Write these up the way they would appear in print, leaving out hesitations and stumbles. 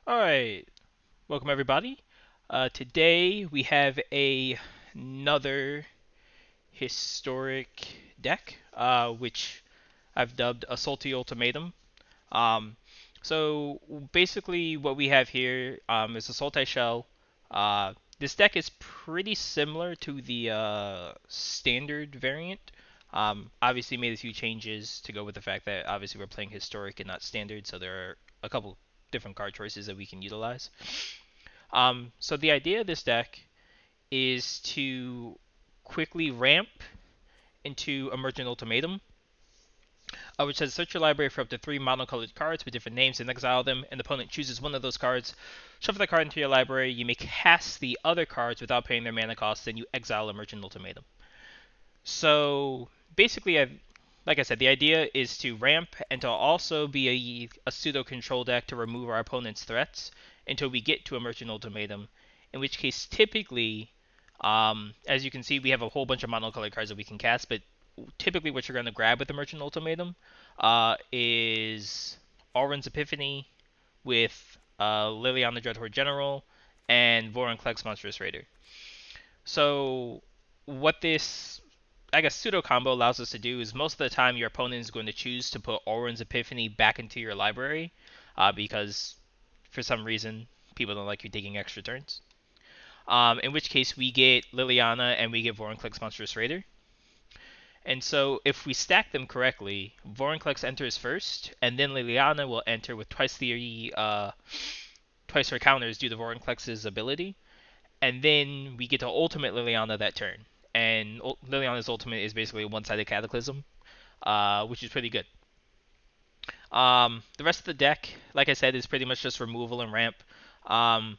Alright, welcome everybody. Today we have another historic deck, which I've dubbed a Sultai Ultimatum. Um, so basically what we have here is a Sultai Shell. This deck is pretty similar to the standard variant. Obviously made a few changes to go with the fact that obviously we're playing historic and not standard, so there are a couple different card choices that we can utilize. So the idea of this deck is to quickly ramp into Emergent Ultimatum, which says search your library for up to 3 monocolored cards with different names and exile them, and the opponent chooses one of those cards. Shuffle the card into your library, you may cast the other cards without paying their mana cost, then you exile Emergent Ultimatum. So basically, like I said, the idea is to ramp and to also be a pseudo control deck to remove our opponent's threats until we get to Emergent Ultimatum. In which case, typically, as you can see, we have a whole bunch of monocolored cards that we can cast, but typically what you're going to grab with Emergent Ultimatum is Alrund's Epiphany with Liliana Dreadhorde General and Vorinclex Monstrous Raider. So what this I guess pseudo combo allows us to do is most of the time your opponent is going to choose to put Alrund's Epiphany back into your library because for some reason people don't like you taking extra turns. In which case we get Liliana and we get Vorinclex Monstrous Raider. And so if we stack them correctly, Vorinclex enters first, and then Liliana will enter with twice her counters due to Vorinclex's ability, and then we get to ultimate Liliana that turn. And Liliana's ultimate is basically a one-sided Cataclysm, which is pretty good. The rest of the deck, like I said, is pretty much just removal and ramp. Um,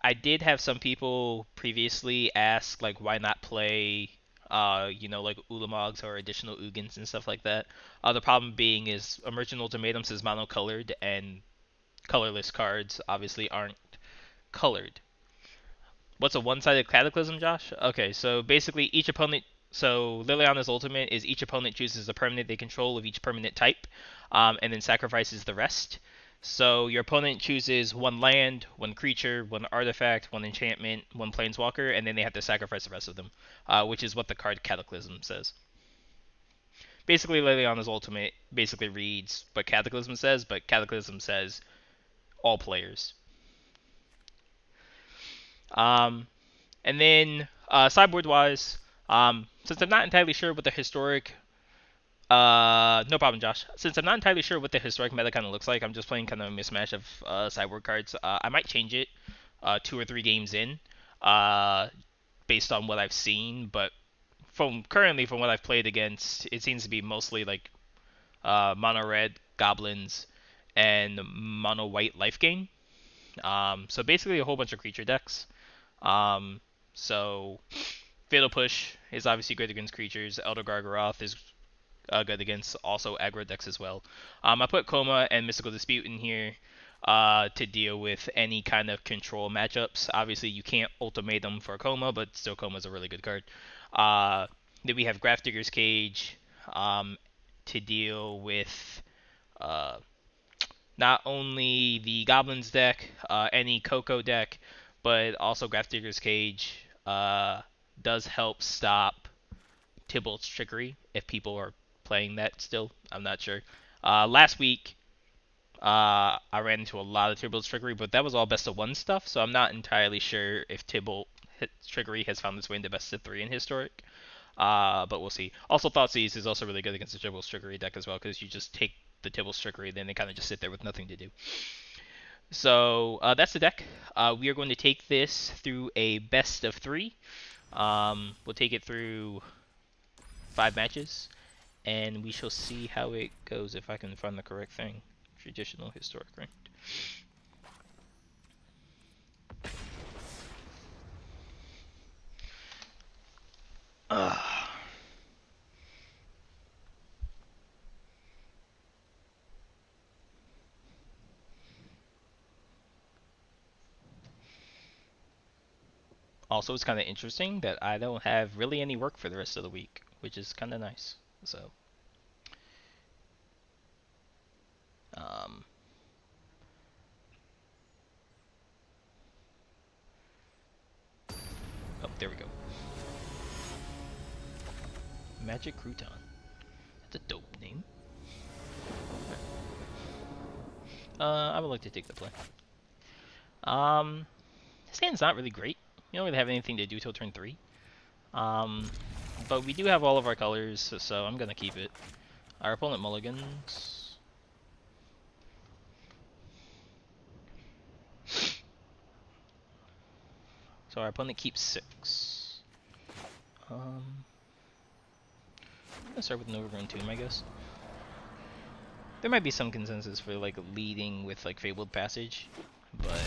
I did have some people previously ask, like, why not play, like Ulamogs or additional Ugins and stuff like that. The problem being is Emergent Ultimatums is monocolored, and colorless cards obviously aren't colored. What's a one-sided Cataclysm, Josh? Okay, so basically each opponent. So Liliana's ultimate is each opponent chooses a permanent they control of each permanent type, and then sacrifices the rest. So your opponent chooses one land, one creature, one artifact, one enchantment, one planeswalker, and then they have to sacrifice the rest of them, which is what the card Cataclysm says. Basically, Liliana's ultimate basically reads what Cataclysm says, but Cataclysm says all players. Um, And then sideboard wise, since I'm not entirely sure what the historic, no problem, Josh. Since I'm not entirely sure what the historic meta kind of looks like, I'm just playing kind of a mismatch of sideboard cards. I might change it 2 or 3 games in, uh, based on what I've seen. But from what I've played against, it seems to be mostly like mono red goblins and mono white life gain. So basically a whole bunch of creature decks. Um, so Fatal Push is obviously good against creatures. Elder Gargaroth is good against also aggro decks as well. I put Coma and Mystical Dispute in here to deal with any kind of control matchups. Obviously, you can't ultimate them for Coma, but still Coma is a really good card. Uh, then we have Grafdigger's Cage to deal with uh, not only the Goblins deck, any Coco deck, but also Grafdigger's Cage does help stop Tybalt's Trickery if people are playing that still. I'm not sure. Last week, I ran into a lot of Tybalt's Trickery, but that was all best of one stuff, so I'm not entirely sure if Tybalt Trickery has found its way into best of three in Historic. But we'll see. Also, Thoughtseize is also really good against the Tybalt's Trickery deck as well, because you just take the Tybalt's Trickery, then they kind of just sit there with nothing to do. So that's the deck. We are going to take this through a best of three. We'll take it through 5 matches, and we shall see how it goes if I can find the correct thing. Traditional historic ranked. Also, it's kind of interesting that I don't have really any work for the rest of the week, which is kind of nice. So, um, There we go. Magic Crouton. That's a dope name. I would like to take the play. This hand's not really great. We don't really have anything to do till turn 3. But we do have all of our colors, so I'm gonna keep it. Our opponent mulligans. So our opponent keeps 6. I'm gonna start with an Overgrown Tomb, I guess. There might be some consensus for like leading with like Fabled Passage, but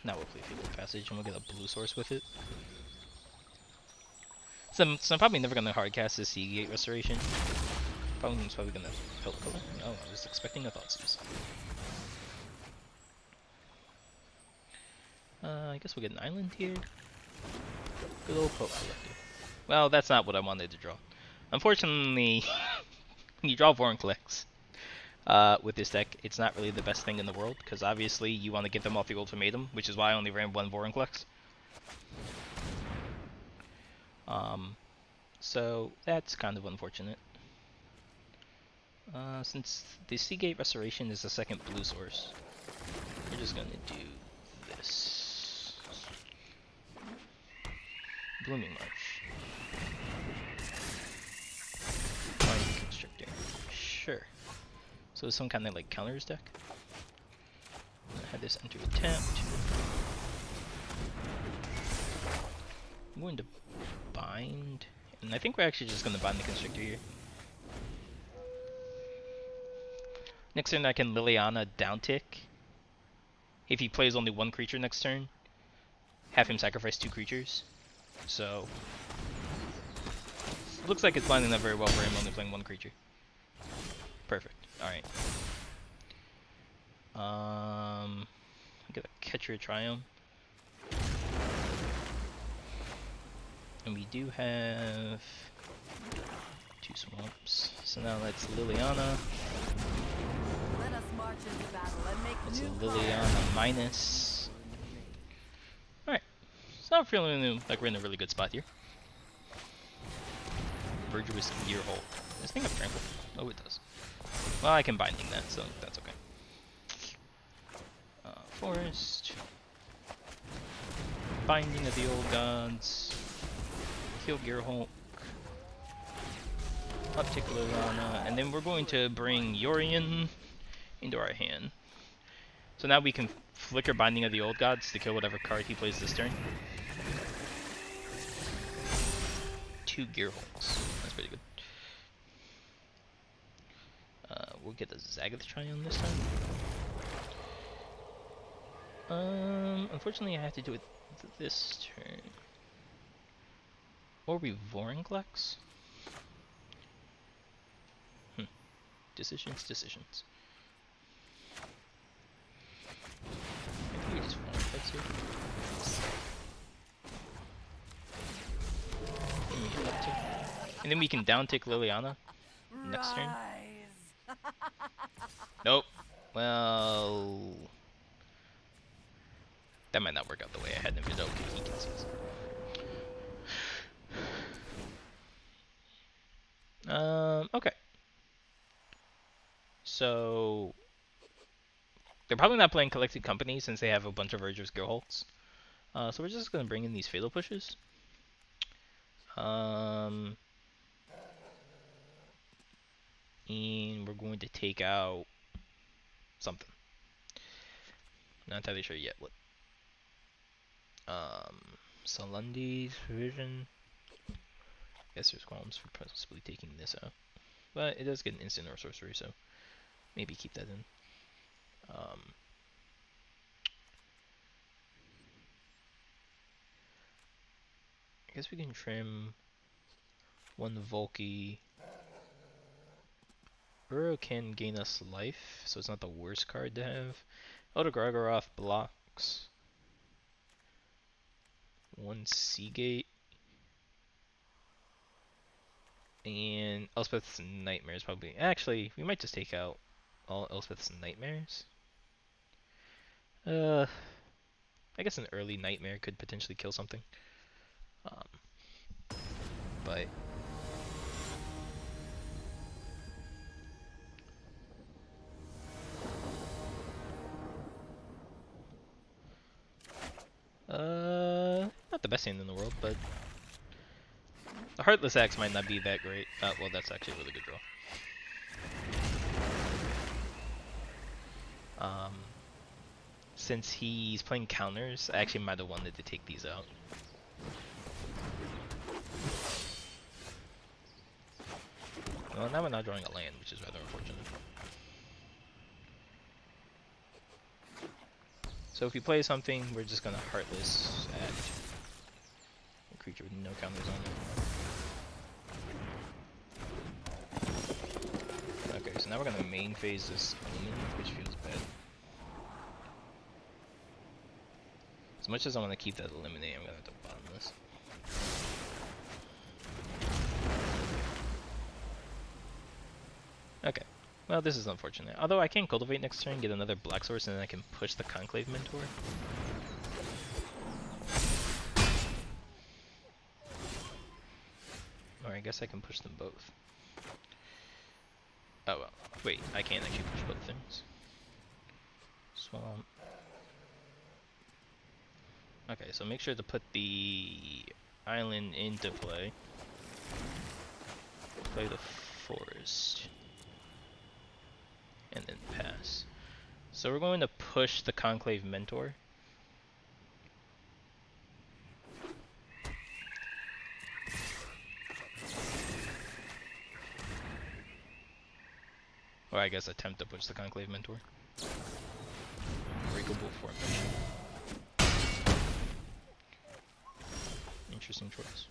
now we'll play Fabled Passage and we'll get a blue source with it. So I'm probably never gonna hardcast this Seagate Restoration. Opponent's probably gonna help color. Oh, I was expecting a Thoughtseize. I guess we'll get an island here. Good old Poke Collector. Well, that's not what I wanted to draw. Unfortunately, you draw Vorinclex with this deck. It's not really the best thing in the world, because obviously you want to get them off the Ultimatum, which is why I only ran 1 Vorinclex. So that's kind of unfortunate. Since the Seagate Restoration is the second blue source, we're just gonna do this. Blooming Marsh. Binding Constrictor. Sure. So it's some kind of like counters deck. I have this enter tapped. I'm going to bind, and I think we're actually just going to bind the Constrictor here. Next turn I can Liliana downtick. If he plays only 1 creature next turn, have him sacrifice 2 creatures. So looks like it's lining up very well for him only playing 1 creature. Perfect. Alright. Get a Catcher Triumph. And we do have 2 swamps. So now that's Liliana. Let us march into battle and make It's a new Liliana minus. Alright. So I'm feeling like we're in a really good spot here. Virtuous Gearhold. Does this thing have Trample? Oh, it does. Well, I can Binding that, so that's okay. Forest. Binding of the Old Gods. Kill Gearhulk. Uptick Liliana. And then we're going to bring Yorion into our hand. So now we can flicker Binding of the Old Gods to kill whatever card he plays this turn. 2 Gearhulks. That's pretty good. We'll get a Zagath Triumph this time. Unfortunately I have to do it this turn. Or we Vorinclex? Decisions. Maybe we just Vorinclex here. And then we can downtick Liliana next turn. Nope. Well, that might not work out the way I had him. Okay, he can see us. Okay. So they're probably not playing Collected Company since they have a bunch of Urger's Gearholts. So we're just gonna bring in these Fatal Pushes. And we're going to take out something. Not entirely sure yet what. Salundi's Vision. Guess there's qualms for possibly taking this out. But it does get an instant or sorcery, so maybe keep that in. I guess we can trim 1 Volky. Uro can gain us life, so it's not the worst card to have. Elder Gargaroth blocks. 1 Seagate. And Elspeth's Nightmares probably. Actually, we might just take out all Elspeth's Nightmares. Uh, I guess an early nightmare could potentially kill something. Um, but not the best hand in the world, but the Heartless Axe might not be that great. Well, that's actually a really good draw. Um, since he's playing counters, I actually might have wanted to take these out. Well, now we're not drawing a land, which is rather unfortunate. So if we play something, we're just gonna Heartless at a creature with no counters on it. Okay, so now we're gonna main phase this Omen, which feels bad. As much as I want to keep that Eliminate, I'm gonna have to bottom this. Okay. Well, this is unfortunate. Although I can Cultivate next turn, get another Black Source, and then I can push the Conclave Mentor. Or I guess I can push them both. Oh well. Wait, I can't actually push both things. Swamp. Okay, so make sure to put the island into play. Play the forest. And then pass. So we're going to push the Conclave Mentor. Or I guess attempt to push the Conclave Mentor. Breakable Formation. Interesting choice.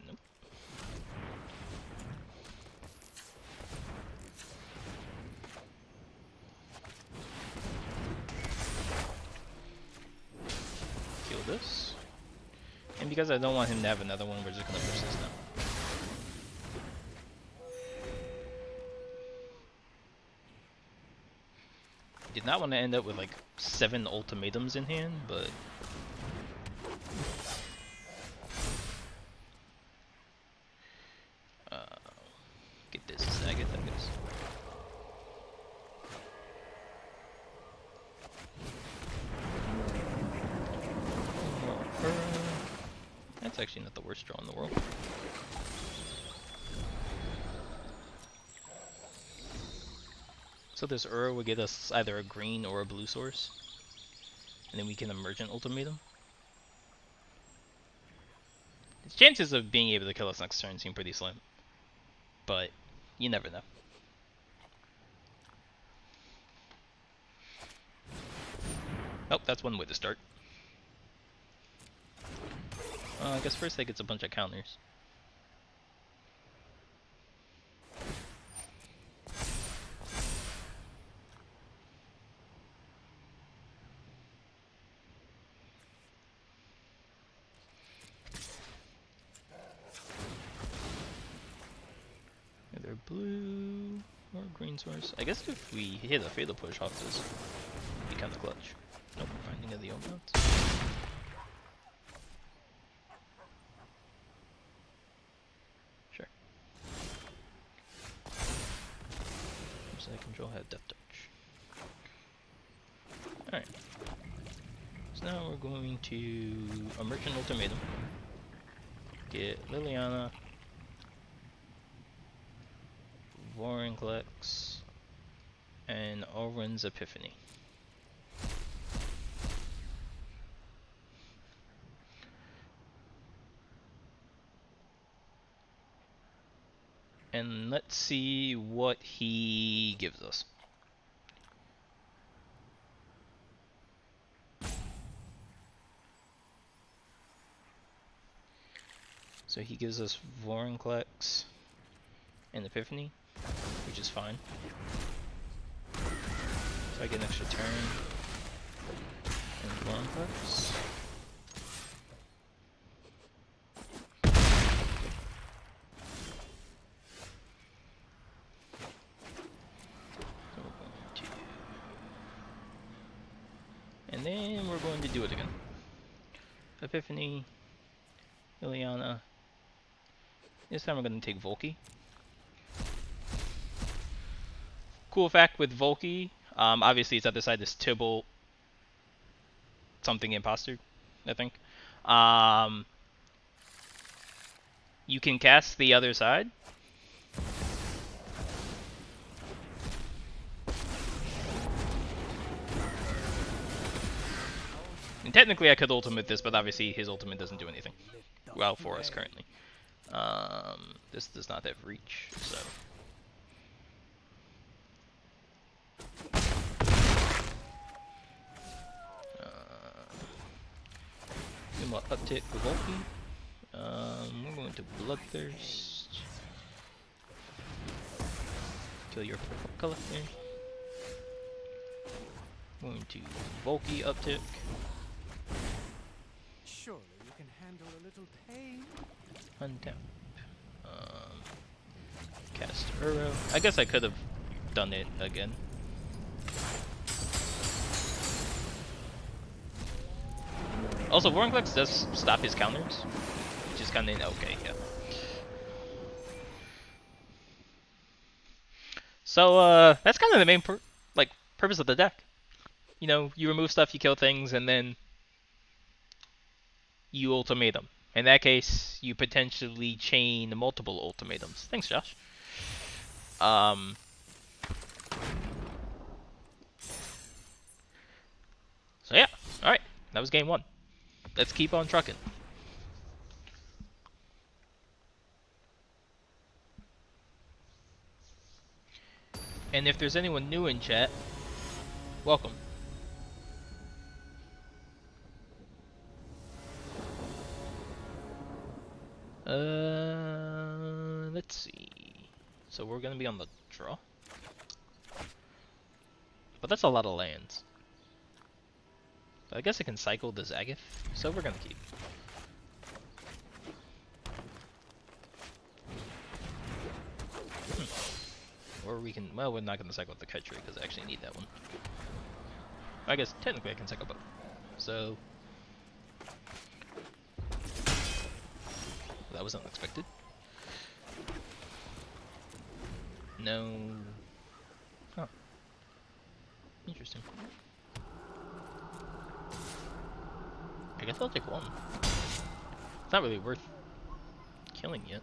Nope. Kill this. And because I don't want him to have another one, we're just gonna push this now. Did not want to end up with like 7 ultimatums in hand, but get this Sagat, I guess. That's actually not the worst draw in the world. So this Ur will get us either a green or a blue source. And then we can Emergent Ultimatum. His chances of being able to kill us next turn seem pretty slim. But you never know. Oh, that's one way to start. I guess first that gets a bunch of counters. Either blue or green source. I guess if we hit a Fatal Push off this, it'd be kind of clutch. Nope, Finding of the Omnauts. Sure. So I control had Death Touch. Alright. So now we're going to Emergent Ultimatum. Get Liliana. Vorinclex. And Oren's Epiphany. And let's see what he gives us. So he gives us Vorinclex and Epiphany, which is fine. So I get an extra turn and Vorinclex. me do it again. Epiphany, Liliana. This time we're gonna take Volky. Cool fact with Volky, obviously its other side is Tibble something imposter, I think. Um, you can cast the other side. And technically I could ultimate this, but obviously his ultimate doesn't do anything. Well, for us currently. This does not have reach, so... More uptick for Volky. We're going to Bloodthirst. Kill your collector. Going to Volky uptick. Surely you can handle a little pain. Untap. Cast Uro. I guess I could have done it again. Also, Vorinclex does stop his counters, which is kind of okay, yeah. So, that's kind of the main purpose of the deck. You know, you remove stuff, you kill things, and then you ultimatum. In that case, you potentially chain multiple ultimatums. Thanks, Josh. So yeah, alright. That was game 1. Let's keep on trucking. And if there's anyone new in chat, welcome. Let's see. So we're gonna be on the draw. But that's a lot of lands. I guess I can cycle the Zagoth, so we're gonna keep. Or we can, well, we're not gonna cycle the Ketri because I actually need that one. I guess technically I can cycle both. So that was unexpected. No. Huh. Interesting. I guess I'll take one. It's not really worth killing yet.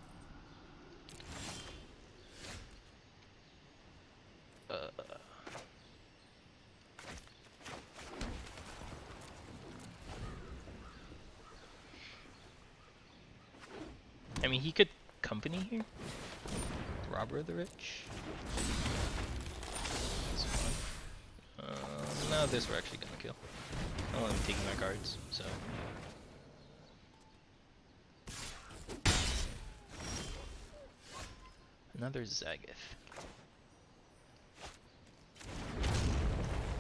I mean, he could company here. Robber of the Rich. That's fine. No, this we're actually gonna kill. I don't want him taking my cards, so. Another Zagoth.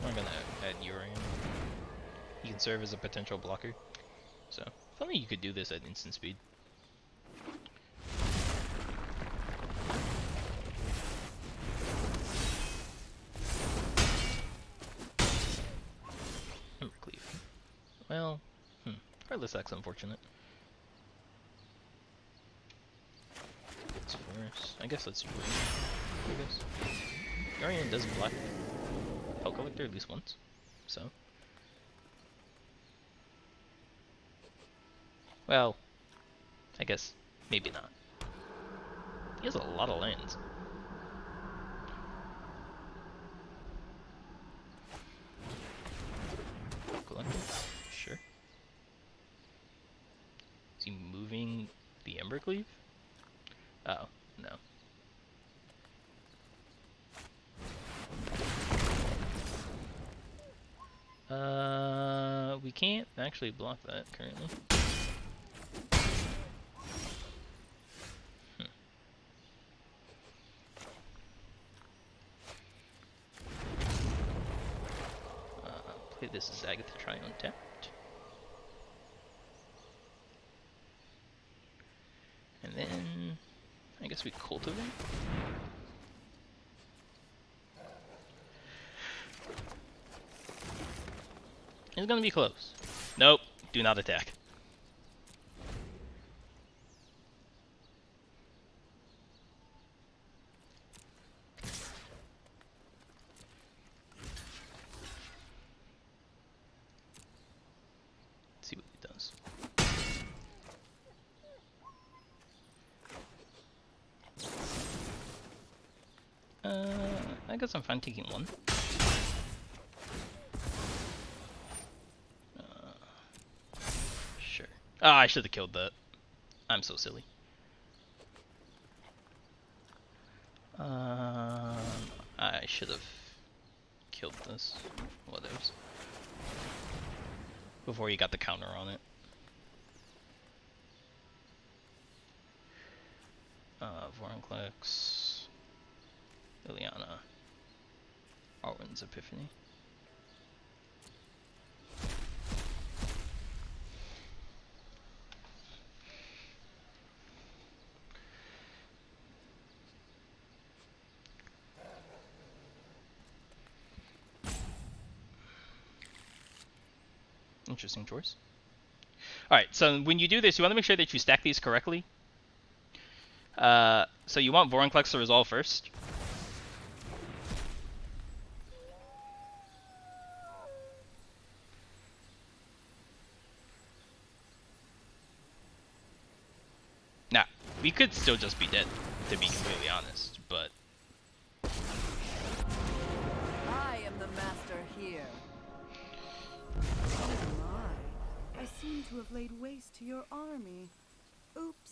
I'm gonna add Urian. He can serve as a potential blocker. So, if only you could do this at instant speed. Cleave. Well, regardless, that's unfortunate. It's force. I guess let's do Urian. I guess. Urian does block Hell Collector at least once, so. Well, I guess maybe not. He has a lot of lands. Collector? Sure. Is he moving the Embercleave? Oh, no. We can't actually block that currently. Play this Zagoth to try untapped. And then I guess we cultivate. It's gonna be close. Nope. Do not attack. Let's see what he does. I guess I'm fine taking one. Sure. Ah, I should have killed that. I'm so silly. I should have killed this. Whatever. Before you got the counter on it. Vorinclex. Liliana. Arwen's Epiphany. Interesting choice. Alright, so when you do this, you want to make sure that you stack these correctly. So you want Vorinclex to resolve first. Nah, we could still just be dead, to be completely honest, but... I am the master here. Oh my. I seem to have laid waste to your army. Oops.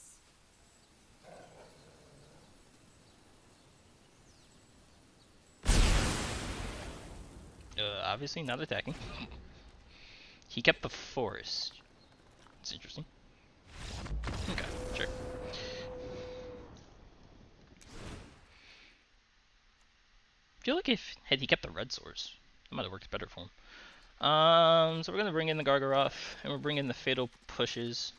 Obviously not attacking. He kept the forest. It's interesting. Okay, sure. I feel like if had he kept the red source, that might have worked better for him. So we're gonna bring in the Gargaroth, and we're bringing the Fatal Pushes.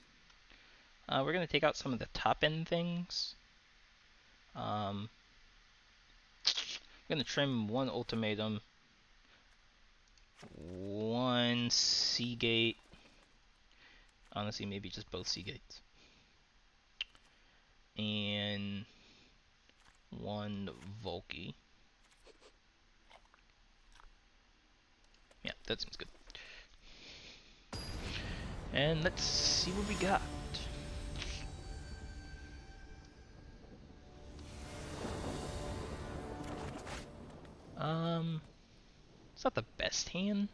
We're gonna take out some of the top end things. I'm gonna trim one Ultimatum, one Seagate. Honestly, maybe just both Seagates, and one Volky. Yeah, that seems good. And let's see what we got. It's not the best hand.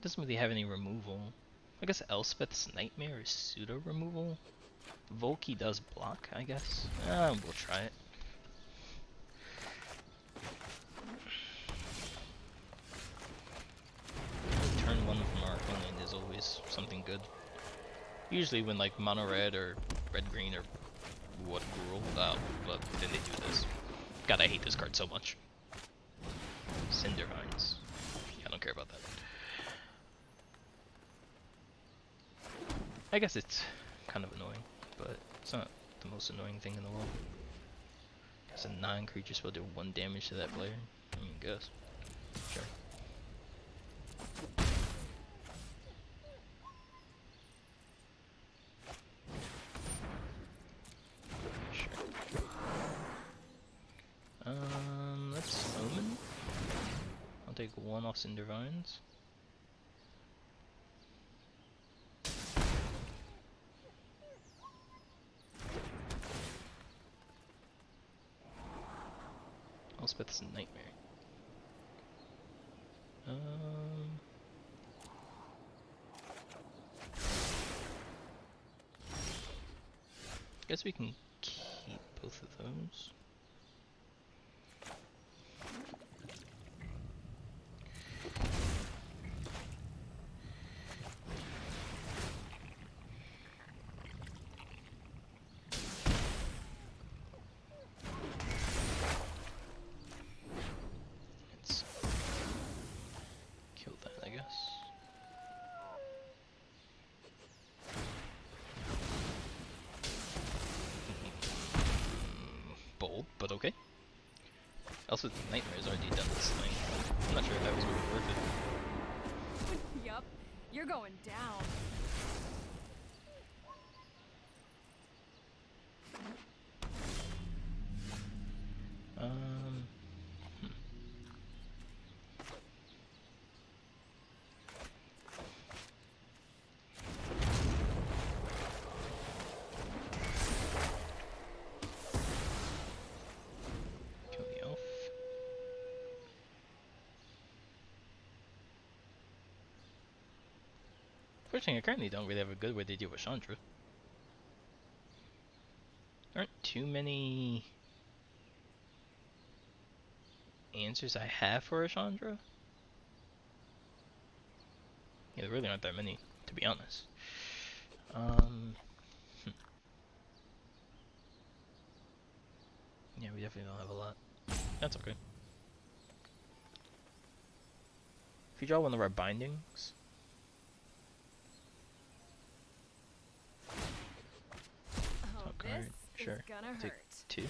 Doesn't really have any removal. I guess Elspeth's Nightmare is pseudo removal. Volky does block, I guess. We'll try it. Turn one from our opponent is always something good. Usually when like mono red or red green or what rule, but then they do this. God, I hate this card so much. Cindervines. Yeah, I don't care about that. I guess it's kind of annoying, but it's not the most annoying thing in the world. It's a non-creature spell do 1 damage to that player. I mean, guess. Sure. Sure. Let's Omen. I'll take 1 off Cindervines. Elspeth's Nightmare. Guess we can keep both of those. Let's kill that, I guess. Bold, but okay. Also, Nightmare's already done this thing. I'm not sure if that was really worth it. Yup. You're going down. Um. Kill the elf. Fortunately, I currently don't really have a good way to deal with Chandra. There aren't too many answers I have for a Chandra. Yeah, there really aren't that many, to be honest. Yeah, we definitely don't have a lot. That's okay. If you draw one of our bindings, Oh, top this card, is sure. gonna Take hurt. 2.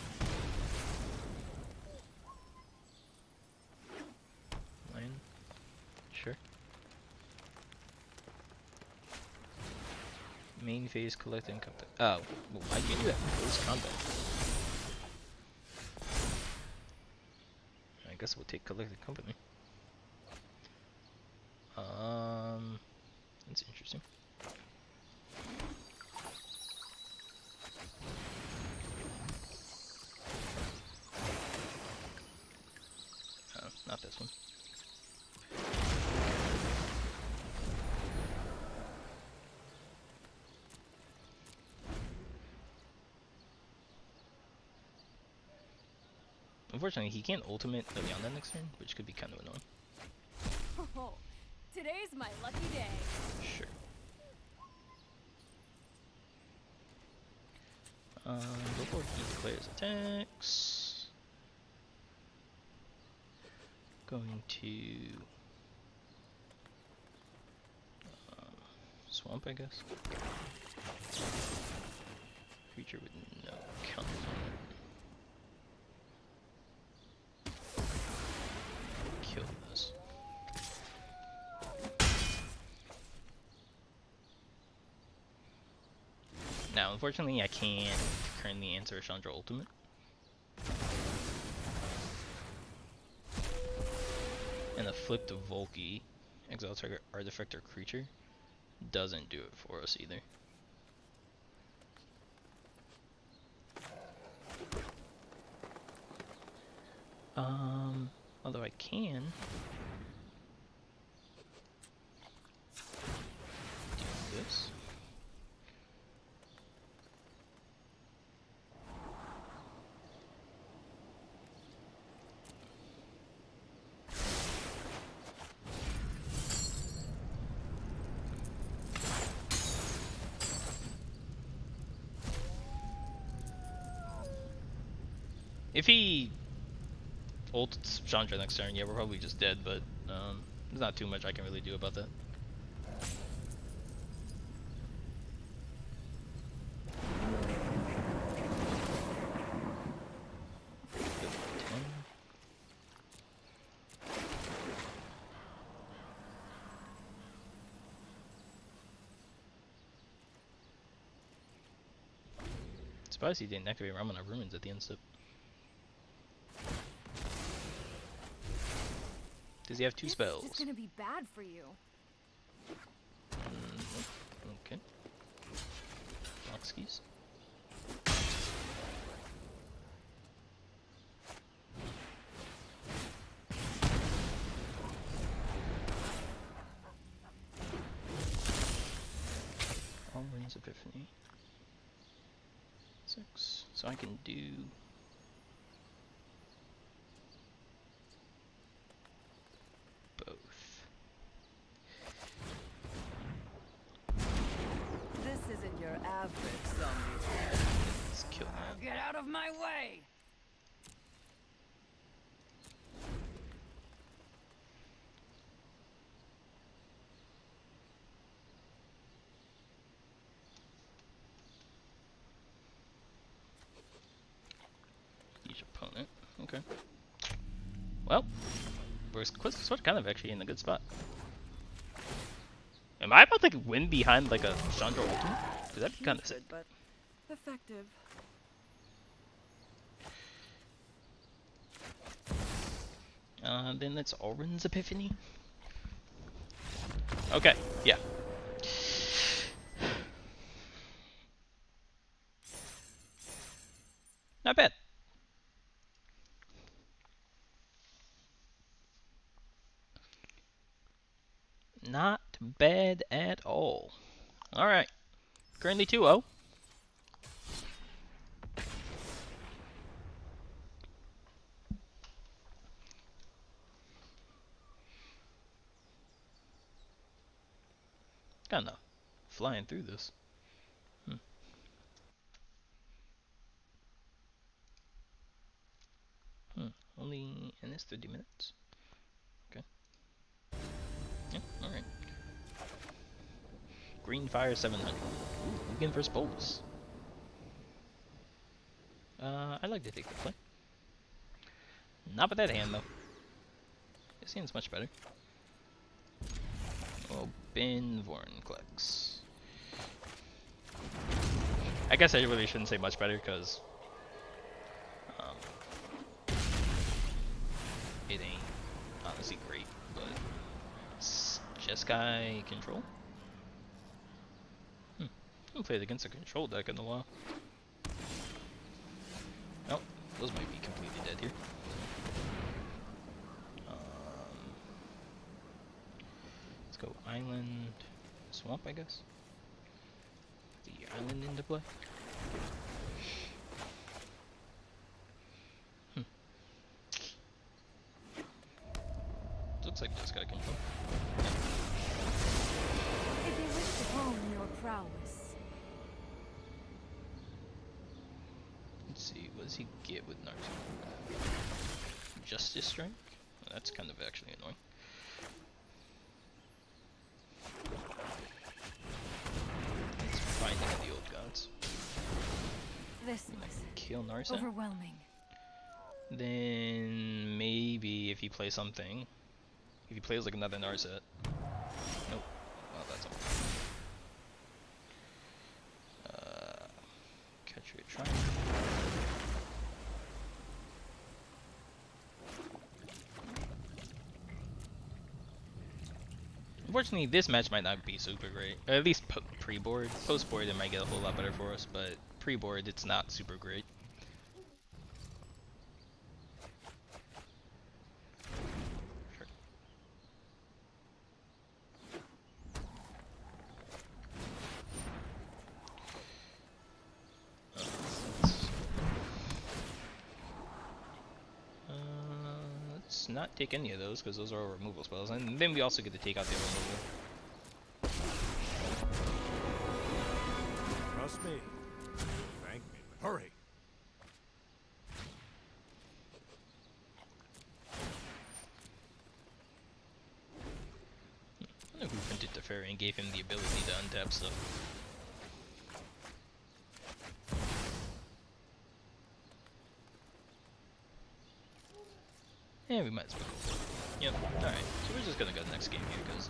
Land, sure. Main phase, collect income. Oh, well, why do you do that? Close combat. I guess we'll take collected company. That's interesting. Oh, not this one. Unfortunately, he can't ultimate early on that next turn, which could be kind of annoying. Oh, today's my lucky day. Sure. Before he declares attacks, going to swamp, I guess. Creature with no counters on it. Kill this. Now, unfortunately, I can't currently answer a Chandra Ultimate. And a flip to Volky, exile target artifact or creature, doesn't do it for us either. Although I can do this. If he ults Chandra next turn, yeah, we're probably just dead, but there's not too much I can really do about that. Surprised he didn't activate Ramana Ruins at the end step. Does he have 2 spells? This is gonna be bad for you. Okay. Box keys. All Rings Epiphany. 6. So I can do both. This isn't your average zombie. Let's kill that. Get out of my way! Each opponent. Okay. Well, we're kind of actually in a good spot. Am I about to win behind like a Chandra Ultimate? Cause that'd be kind of sick. Good, but effective. Then it's Oren's Epiphany. Okay, yeah. Not bad. Not bad at all. Alright. Currently 2-0. Kinda flying through this. Only, and it's 30 minutes. Okay. Yeah, alright. Green Fire 700. Ooh, Lugan vs. Bolus. I'd like to take the play. Not with that hand, though. This hand's much better. Oh, Ben Vornklex. I guess I really shouldn't say much better, because it ain't honestly great, but it's Jeskai control? I haven't played against a control deck in a while. Oh, those might be completely dead here. Let's go Island, Swamp, I guess. The Island into play. Looks like Jeskai control. If you wish to hone your prowess. Let's see, what does he get with Naruto? Justice Strike? Well, that's kind of actually annoying. It's Finding of the Old Gods. This was Kill Narset. overwhelming. Then maybe if he plays something. If he plays like another Narset. Nope. Oh, that's all. Catch your triangle. Unfortunately, this match might not be super great. Or at least pre-board. Post-board, it might get a whole lot better for us, but pre-board, it's not super great. Sure. Let's not take any of those, because those are removal spells. And then we also get to take out the removal. Trust me. Thank me. Hurry. I don't know who printed Teferi and gave him the ability to untap stuff. Yeah, we might as well go for it. Yep, alright. So we're just gonna go to the next game here, because,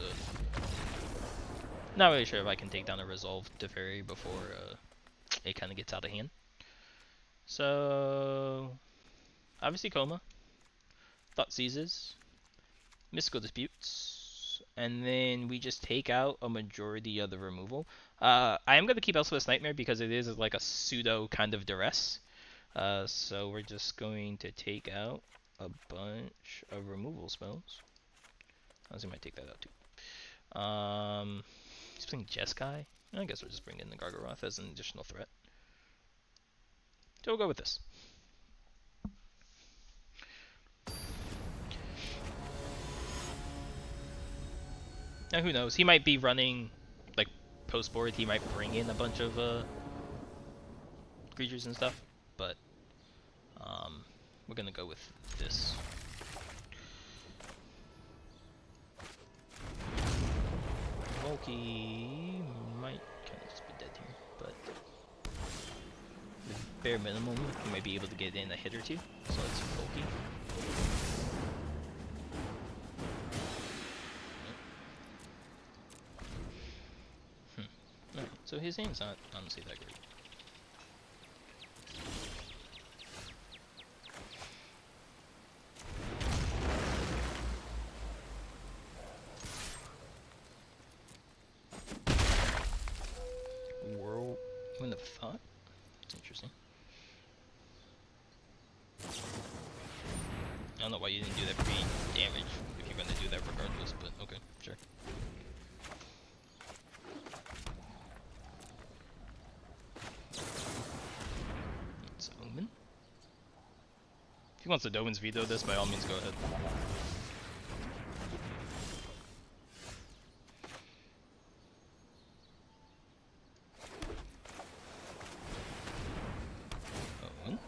not really sure if I can take down a Resolve Teferi before, it kind of gets out of hand. So, obviously Coma. Thought Seizes. Mystical Disputes. And then we just take out a majority of the removal. I am going to keep Elspeth's Nightmare because it is like a pseudo kind of duress. So we're just going to take out a bunch of removal spells. I might take that out too. He's playing Jeskai. I guess we'll just bring in the Gargaroth as an additional threat. So we'll go with this. Now who knows? He might be running like post board. He might bring in a bunch of creatures and stuff, but we're gonna go with this. Volky might kind of just be dead here, but with bare minimum, he might be able to get in a hit or two. So it's Volky. So his aim's not honestly that great. Whirlwind of Thought? That's interesting. I don't know why you didn't do that pre-damage if you're gonna do that regardless, but okay, sure. It's Omen. If he wants to Domen's veto this, by all means go ahead. Omen?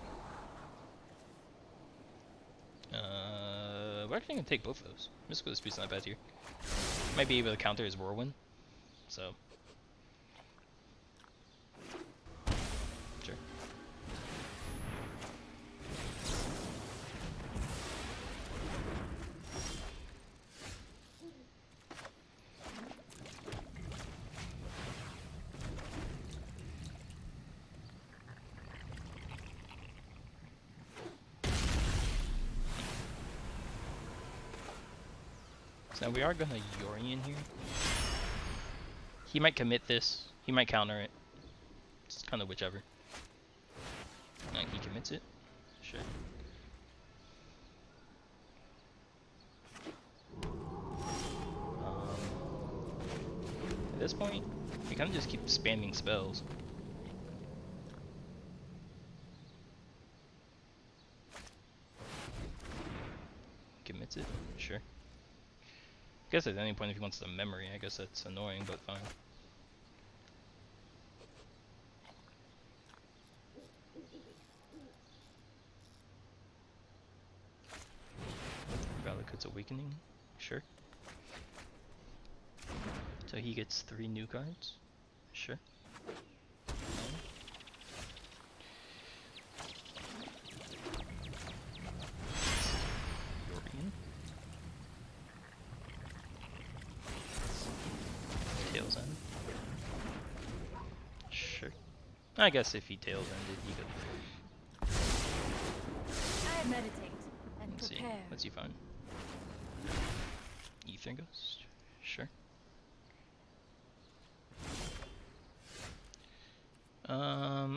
We're actually gonna take both of those. Mystical Dispute's not bad here. Might be able to counter his Whirlwind, so. Sure. So now we are gonna Yorian here. He might commit this, he might counter it. It's kind of whichever. He commits it. Sure. At this point, we kind of just keep spamming spells. Commits it. Sure. I guess at any point if he wants the memory, I guess that's annoying, but fine. Valakut's Awakening, sure. So he gets 3 new cards, sure. Yorian. Tails End. Sure. I guess if he Tails Ended, he could. I meditate and Let's see. prepare. Let's see, fine. Ether Ghost, sure.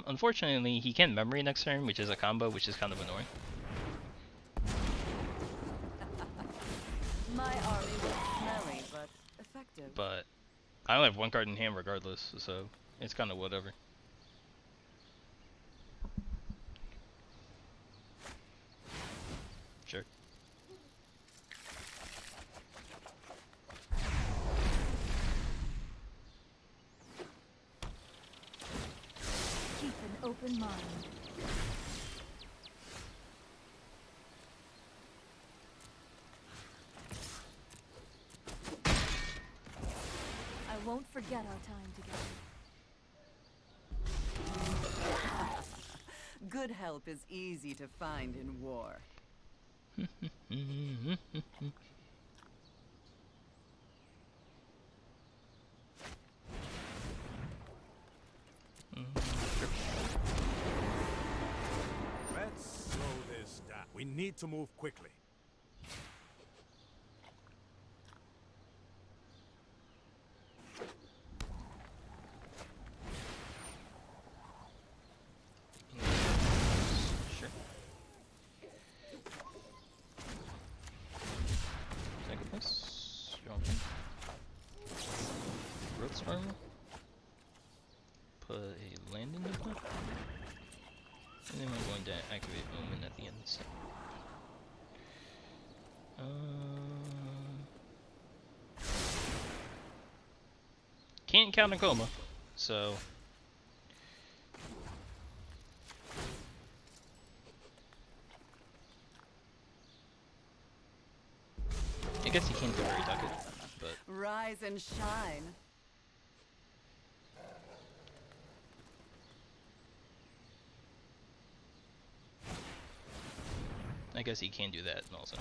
Unfortunately, he can't memory next turn, which is a combo, which is kind of annoying. My army was smelly, but effective. But I only have 1 card in hand regardless, so it's kind of whatever. Sure. Keep an open mind. I won't forget our time together. Good help is easy to find in war. Let's slow this down. We need to move quickly. Sure. Sacrifice. Dropping. Growth Armor. Put a land in the book. And then I'm going to activate Omen at the end. So. Can't count a coma, so. I guess he can't Fairy Duck it, but. Rise and shine. I guess he can do that also.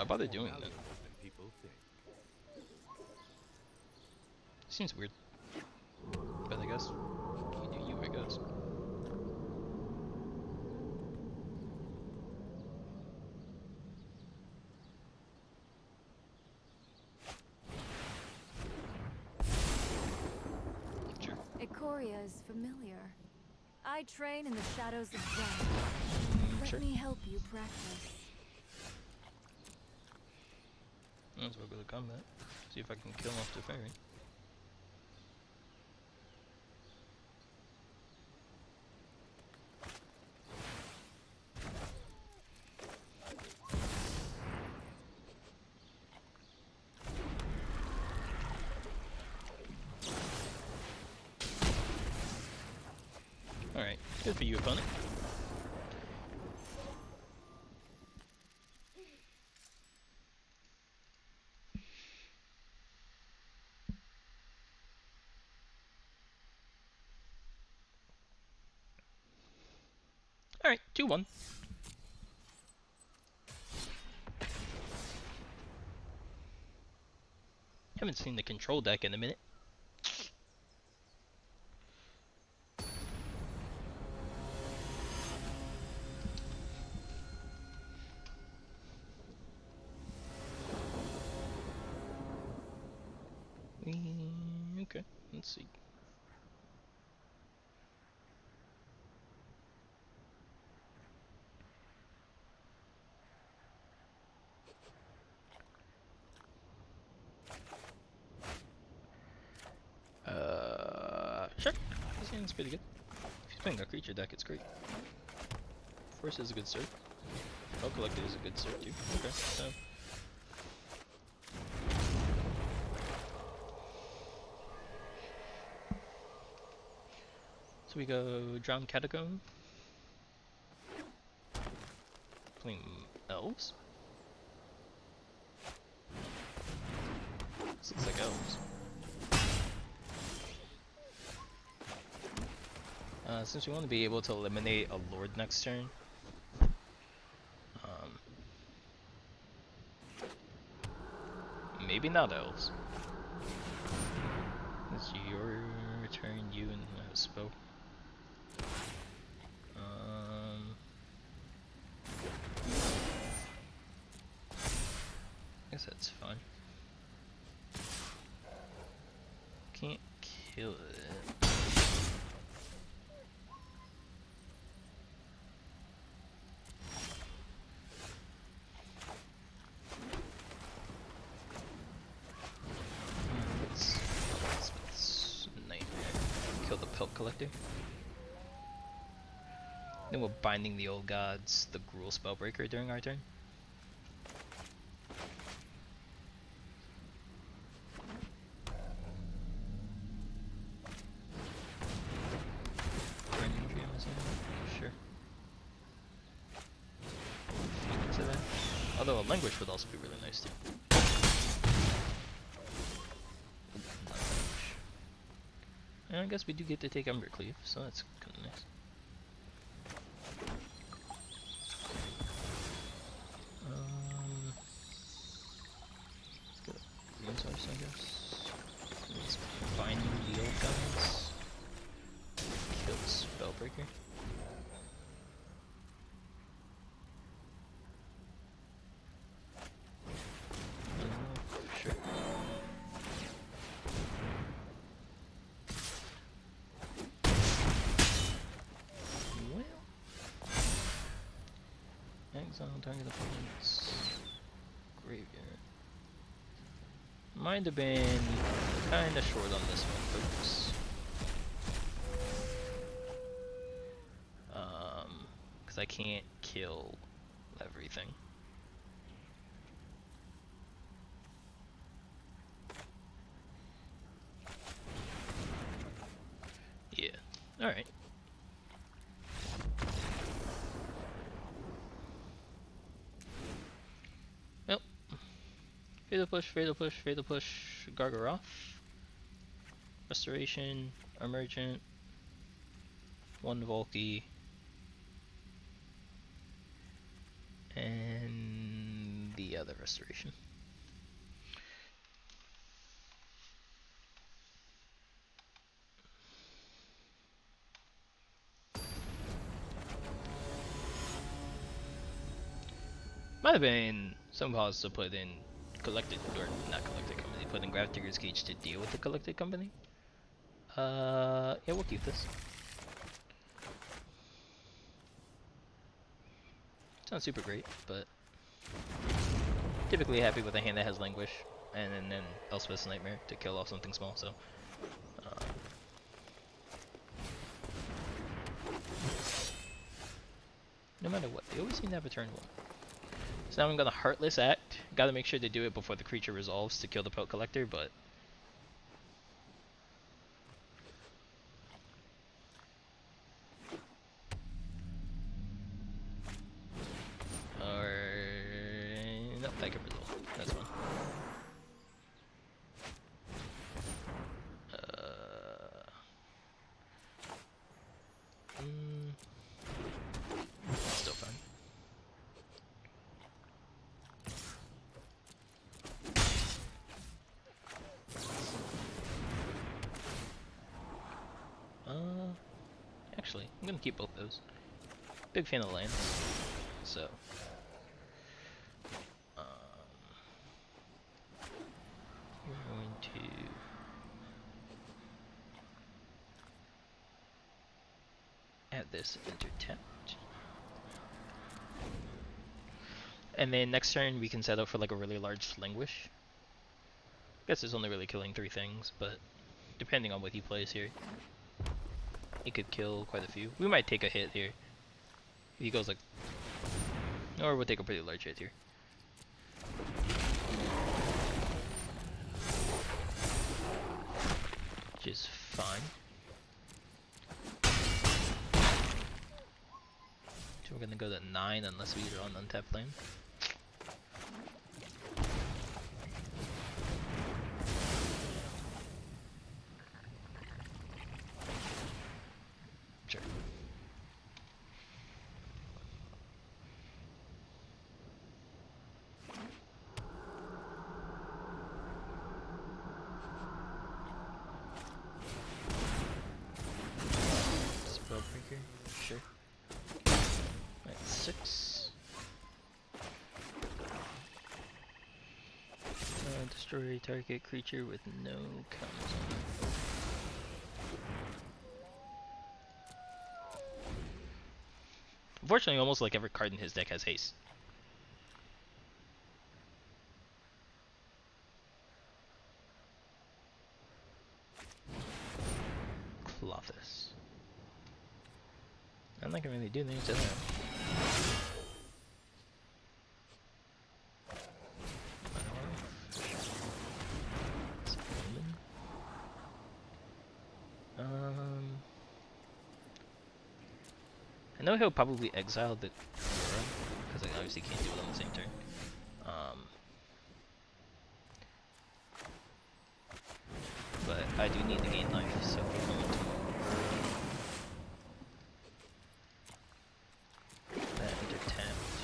much bother more doing that? valuable than people think. Seems weird. But I guess you do you, I guess. Sure. Ikoria is familiar. I train in the shadows of death. Let Sure. me help you practice. Might as well go to combat. See if I can kill off the fairy. Alright, good for you, opponent. Alright, 2-1. Haven't seen the control deck in a minute. Okay, let's see. Sure. This hand's pretty good. If he's playing a creature deck, it's great. Force is a good cert. Spell Collector is a good cert too. Okay, so we go Drown Catacomb. Playing elves? This looks like elves. Since we want to be able to eliminate a lord next turn, maybe not elves. It's your turn, you and a spell. I guess that's fine. Can't kill it. It's nightmare. Kill the Pelt Collector. Then we're binding the old gods, the Gruul Spellbreaker during our turn. Sure. To that. Although a language would also be really nice too. Not language. And I guess we do get to take Embercleave, so that's kind of nice. Let's get a green source, I guess. Let's bind the old gods. Kill the Spellbreaker. Sure. Well, exile target opponent's graveyard. Might have been kinda short on this one, folks. Because I can't kill everything. Yeah. Alright. Well. Fatal push, fatal push, fatal push, Gargaroth. Restoration, Emergent. One Volky. And the yeah, the restoration. Might have been some cause to put in collected, or not collected company, put in Graph Digger's Cage to deal with the collected company. Yeah, we'll keep this. It's not super great, but typically happy with a hand that has Languish, and then Elspeth's Nightmare to kill off something small, so. No matter what, they always seem to have a turn one. So now I'm gonna Heartless Act. Gotta make sure to do it before the creature resolves to kill the Poke Collector, but. Or. Nope, that could resolve. That's fine. Still fine. Actually, I'm gonna keep both those. Big fan of lands, so. We're going to add this enter tapped. And then next turn we can set up for like a really large Languish. Guess it's only really killing 3 things, but depending on what he plays here, it could kill quite a few. We might take a hit here. If he goes like, or we'll take a pretty large hit here. Which is fine. So we're gonna go to 9 unless we draw an untapped land. Sure. Spellbreaker, sure. Alright, 6. Destroy target creature with no counters on it. Unfortunately, almost like every card in his deck has haste. Clothis. I'm not gonna really do anything to that. I know he'll probably exile the Aurora, because I obviously can't do it on the same turn. But I do need to gain life, so we're going to that enter tapped.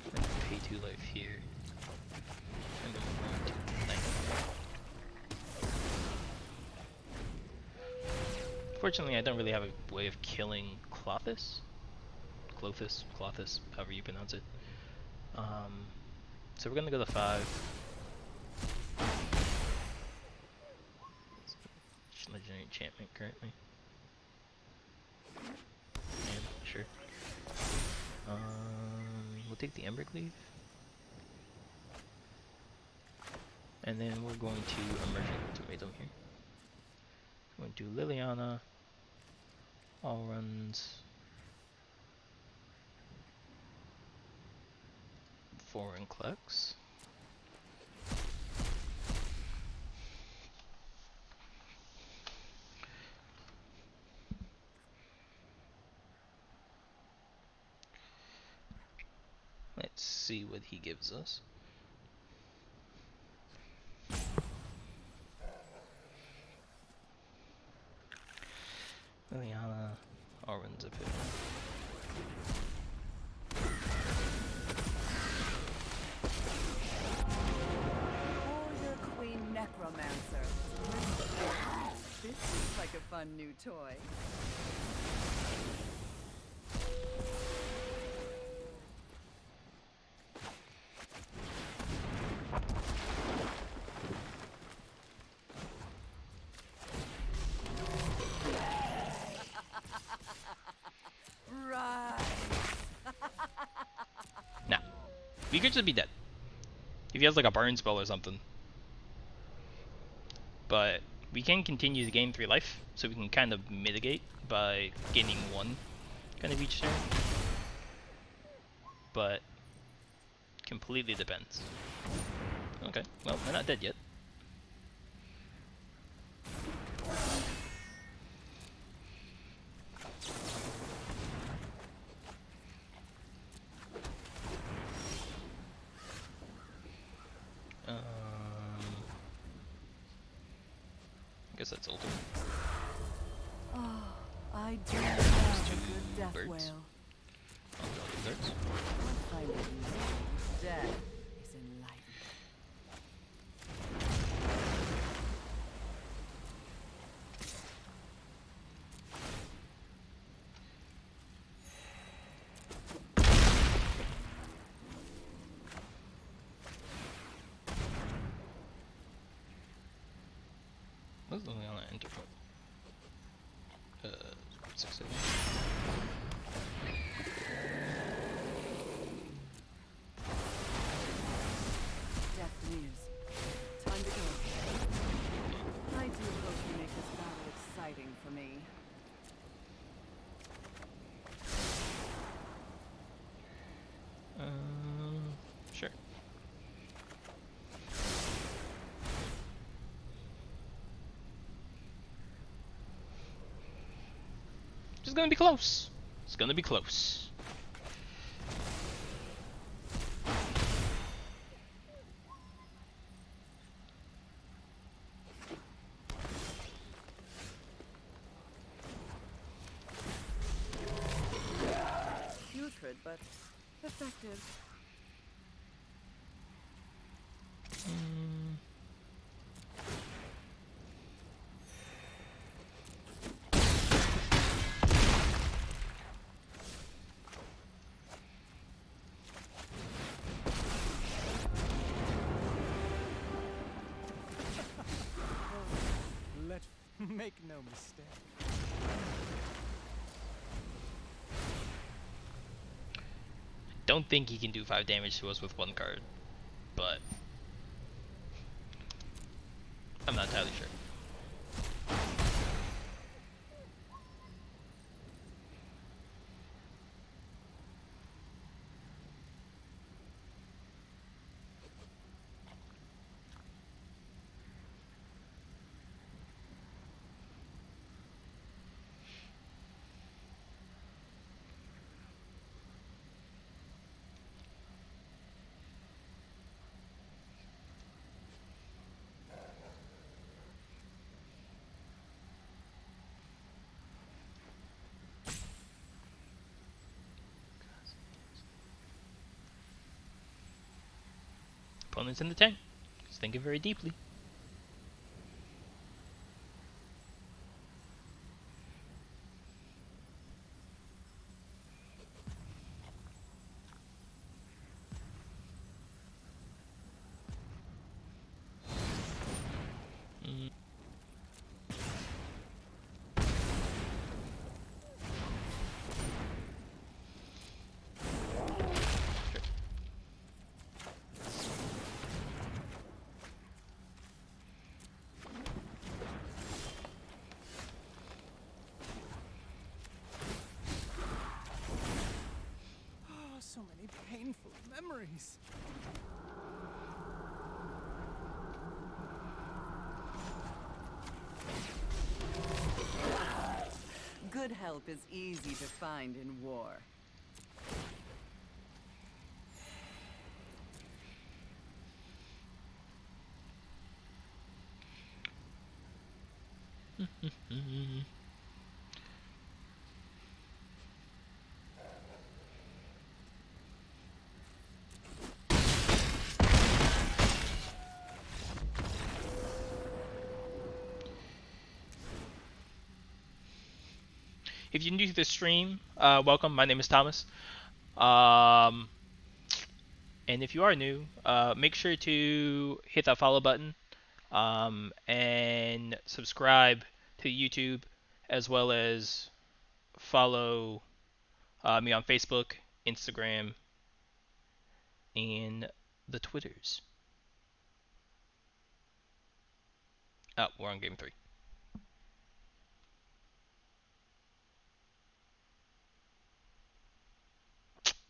I'm going to pay 2 life here. And then we're going to 9. Fortunately, I don't really have a way of killing Clothis. Clothis, however you pronounce it. So we're gonna go to 5. Legendary enchantment currently. And sure. We'll take the Embercleave. And then we're going to Emergent Ultimatum here. We're going to Liliana. All runs. 4 in Klex. Let's see what he gives us. Liliana, all runs up here. like a fun new toy. Right. Nah. We could just be dead. If he has like a burn spell or something. But we can continue to gain 3 life, so we can kind of mitigate by gaining 1 kind of each turn. But completely depends. Okay, well, we're not dead yet. I guess that's ultimate. Oh, I do love a good death birds. wail. I'll draw the darts. I find it easy. Death is enlightening. What's the only on that interval? 6 seconds. Death news. Time to go. I do hope you make this battle exciting for me. Sure. It's gonna be close. It's gonna be close. Putrid, but effective. Let make no mistake. Don't think he can do 5 damage to us with 1 card, but I'm not entirely sure. Opponent's in the tank. He's thinking very deeply. Oh, so many painful memories. Good help is easy to find in war. If you're new to the stream, welcome. My name is Thomas. Um, and if you are new, make sure to hit that follow button, and subscribe to YouTube, as well as follow me on Facebook, Instagram, and the Twitters. Oh, we're on game 3.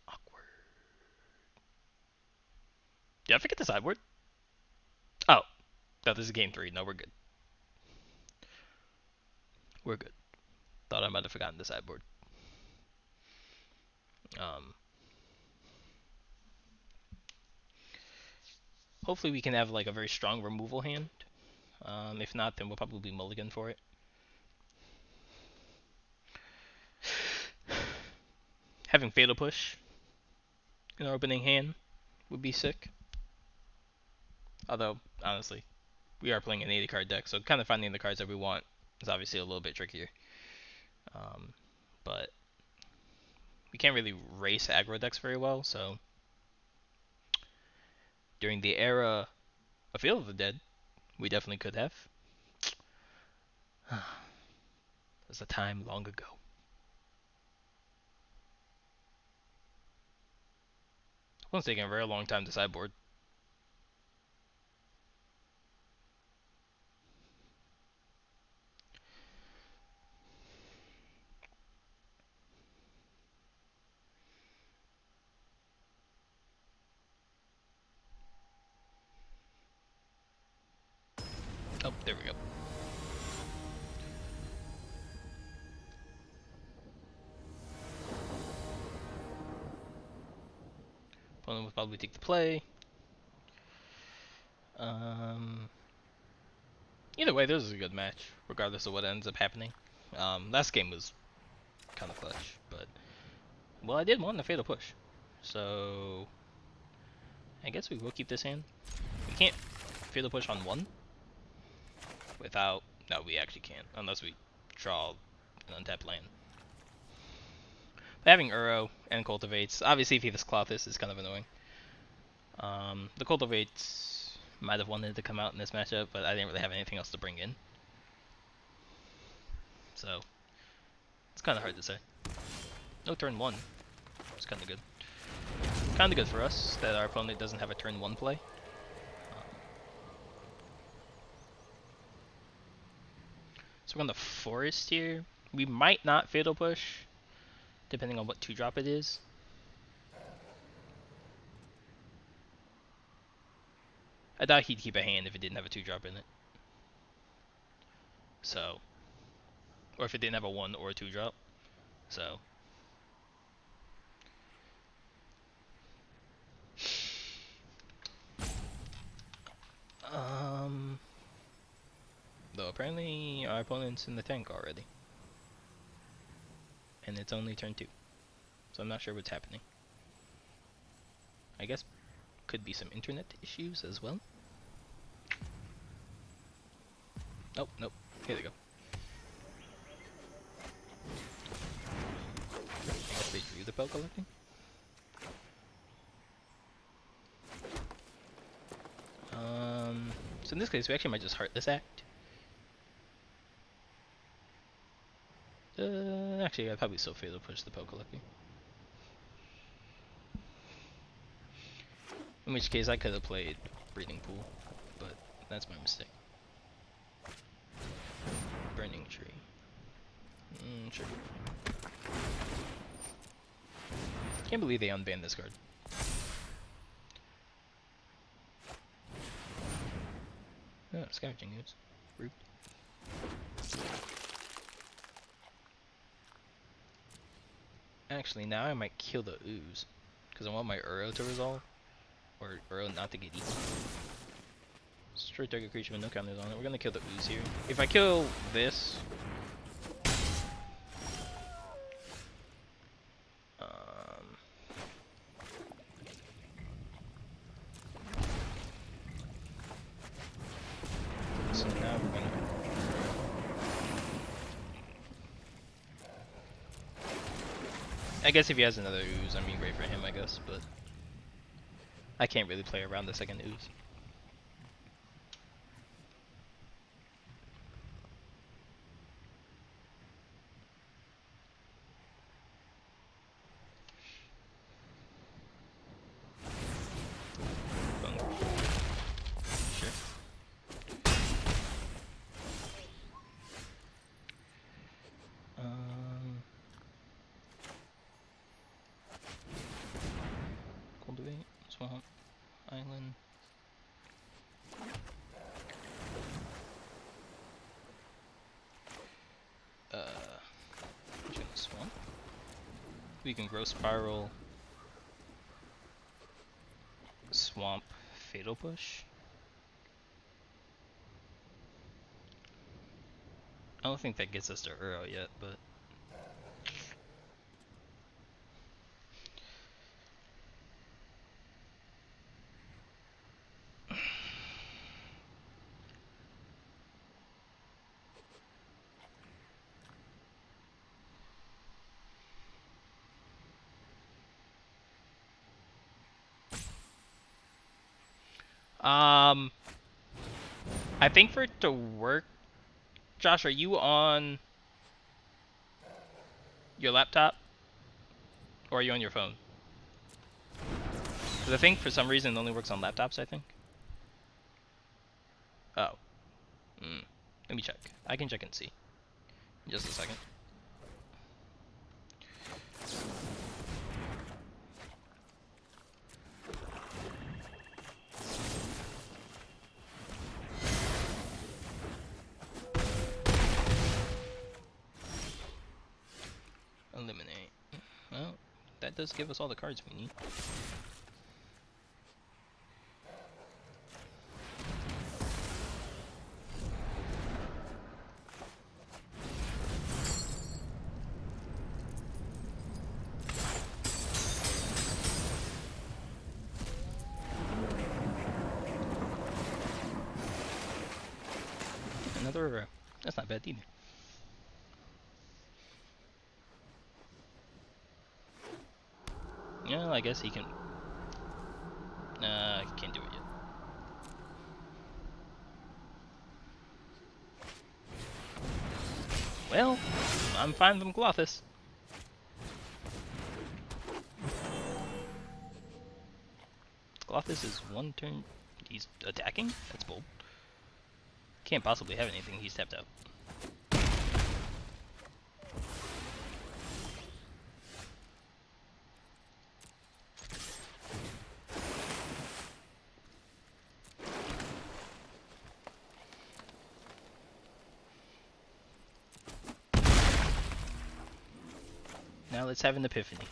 Awkward. Did I forget the sideboard? Oh, no, this is game 3. No, we're good. We're good. Thought I might have forgotten the sideboard. Um, Hopefully we can have like a very strong removal hand. If not, then we'll probably mulligan for it. Having Fatal Push in our opening hand would be sick. Although, honestly, we are playing an 80 card deck, so kind of finding the cards that we want is obviously a little bit trickier. But we can't really race aggro decks very well, so during the era of Field of the Dead, we definitely could have. It was a time long ago. It's taking a very long time to sideboard. Oh, there we go. Opponent will probably take the play. Either way, this is a good match, regardless of what ends up happening. Last game was kind of clutch, but well, I did want the Fatal Push, so I guess we will keep this hand. We can't Fatal Push on 1 without. No, we actually can't, unless we draw an untapped land. But having Uro and Cultivates, obviously if he has Cloth, this is kind of annoying. The Cultivates might have wanted to come out in this matchup, but I didn't really have anything else to bring in. So, it's kind of hard to say. No turn 1. It's kind of good. Kind of good for us that our opponent doesn't have a turn 1 play. So we're on the Forest here. We might not Fatal Push, depending on what 2-drop it is. I doubt he'd keep a hand if it didn't have a 2-drop in it. So, or if it didn't have a 1 or a 2-drop. So, though apparently our opponent's in the tank already. And it's only turn 2. So I'm not sure what's happening. I guess could be some internet issues as well. Nope, nope. Here they go. I guess they drew the spell collecting. So in this case, we actually might just Heartless Act. Actually, I'd probably still Fatal Push the Spell collecting. In which case, I could have played Breeding Pool, but that's my mistake. Burning Tree. Sure. Can't believe they unbanned this card. Oh, Scavenging Ooze. Rude. Actually, now I might kill the Ooze, because I want my Uro to resolve, or Uro not to get eaten. Straight target creature with no counters on it. We're gonna kill the Ooze here. If I kill this, so now we're gonna I guess if he has another ooze, I mean, great for him, I guess, but I can't really play around the second ooze. Sure. Cultivate, swamp, island. Just gonna swamp. We can grow spiral, swamp, fatal push. I don't think that gets us to Uro yet, but I think for it to work, Josh, are you on your laptop or are you on your phone? Because I think for some reason it only works on laptops, I think. Oh. Let me check. I can check and see. In just a second. Eliminate. Well, that does give us all the cards we need. Another, that's not bad either. Yeah, I guess he can. Can't do it yet. Well, I'm fine from Glothis. Glothis is one turn. He's attacking? That's bold. Can't possibly have anything. He's tapped out. Now let's have an epiphany.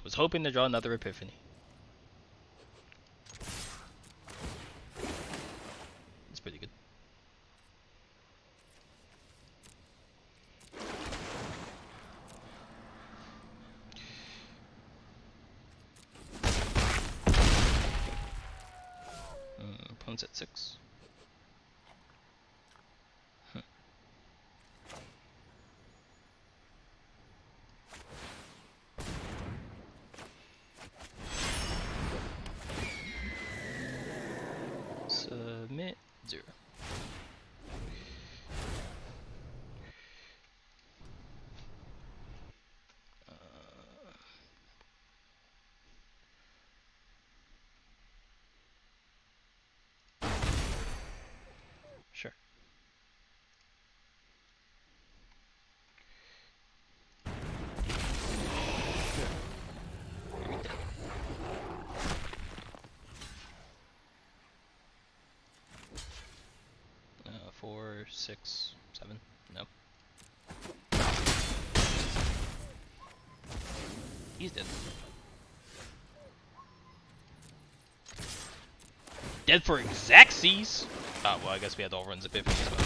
Was hoping to draw another epiphany. It's pretty good. Opponent's at 6. Submit 0. Sure. Very dead. 4, 6, 7. No. He's dead. Dead for Xaxes? Oh, well, I guess we had all runs epiphany as well.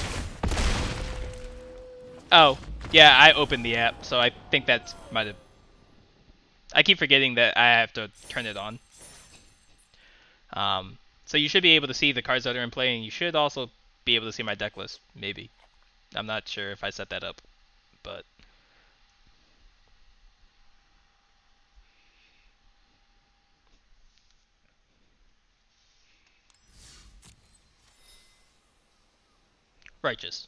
Oh, yeah, I opened the app, so I think that might have... I keep forgetting that I have to turn it on. So you should be able to see the cards that are in play, and you should also be able to see my deck list. Maybe. I'm not sure if I set that up, but righteous.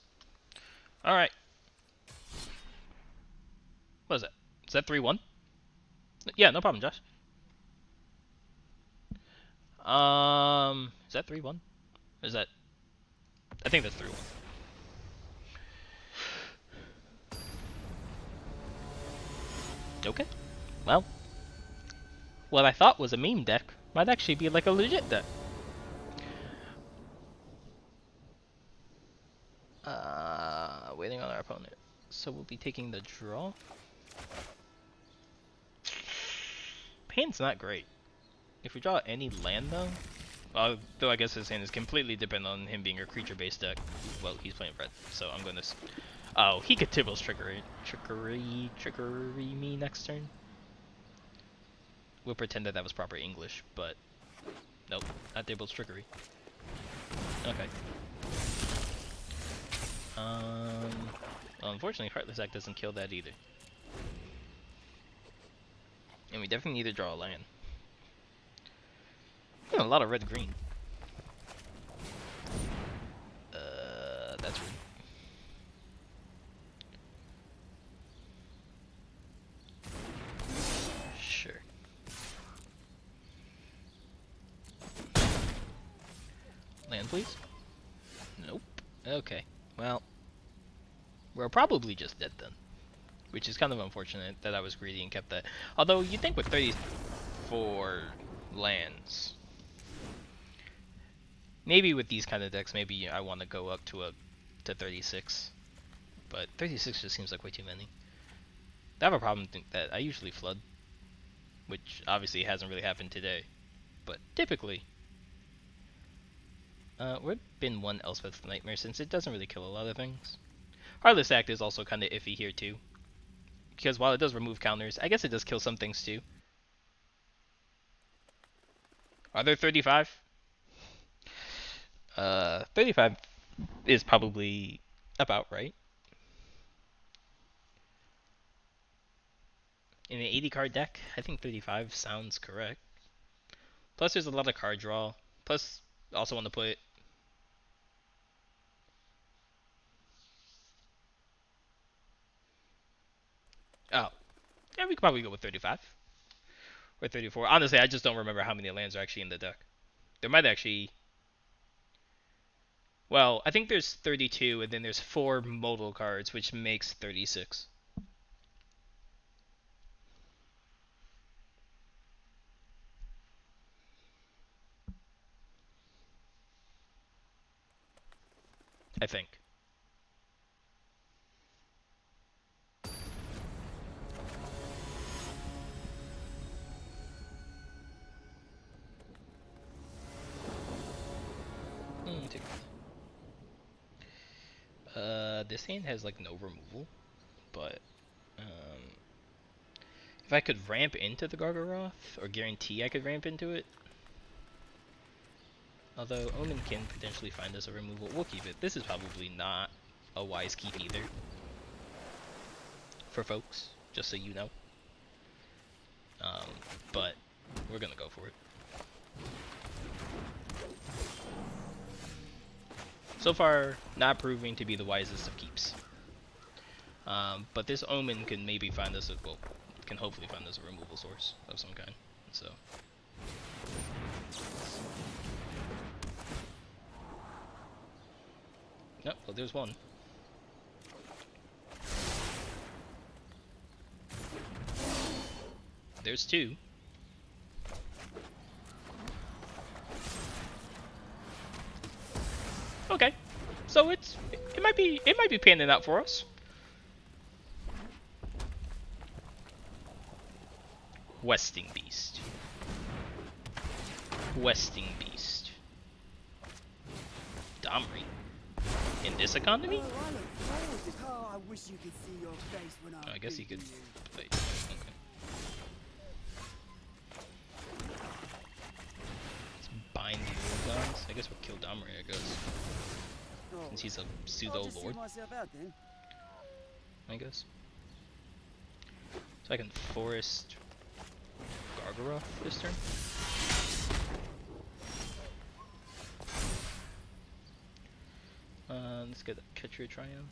All right. What is that? Is that 3-1? Yeah, no problem, Josh. Is that 3-1? Is that? I think that's 3-1. Okay. Well, what I thought was a meme deck might actually be like a legit deck. Waiting on our opponent. So we'll be taking the draw. Hand's not great. If we draw any land though, though I guess his hand is completely dependent on him being a creature-based deck. Well, he's playing red, so I'm gonna. Oh, he could Tybal's trickery me next turn. We'll pretend that that was proper English, but nope, not Tybal's trickery. Okay. Well, unfortunately, Heartless Act doesn't kill that either. And we definitely need to draw a land. A lot of red-green. That's rude. Sure. Land, please? Nope. Okay. Well, we're probably just dead then. Which is kind of unfortunate that I was greedy and kept that. Although, you'd think with 34 lands, maybe with these kind of decks, maybe I want to go up to 36. But 36 just seems like way too many. I have a problem that I usually flood, which obviously hasn't really happened today. But typically, we've been one Elspeth's Nightmare since it doesn't really kill a lot of things. Heartless Act is also kind of iffy here too. Because while it does remove counters, I guess it does kill some things too. Are there 35? 35 is probably about right. In an 80 card deck, I think 35 sounds correct. Plus there's a lot of card draw. Plus, also want to put... Oh. Yeah, we could probably go with 35. Or 34. Honestly, I just don't remember how many lands are actually in the deck. There might actually... Well, I think there's 32, and then there's 4 modal cards, which makes 36. I think. Take this hand has like no removal, but if I could ramp into the Gargaroth, or guarantee I could ramp into it. Although Omen can potentially find us a removal, we'll keep it. This is probably not a wise keep either. For folks, just so you know. But we're gonna go for it. So far, not proving to be the wisest of keeps. But this Omen can maybe find us can hopefully find us a removal source of some kind. So. Nope, well there's one. There's two. Okay, so it might be panning out for us. Questing Beast. Domri. In this economy? I wish you could see your face when I guess he could. Wait. Okay. Let's bind the old guns. I guess we'll kill Domri, I guess. since he's a I'll pseudo just see lord, myself out then. I guess. So I can forest Gargara this turn. Let's get a Catcher Triumph.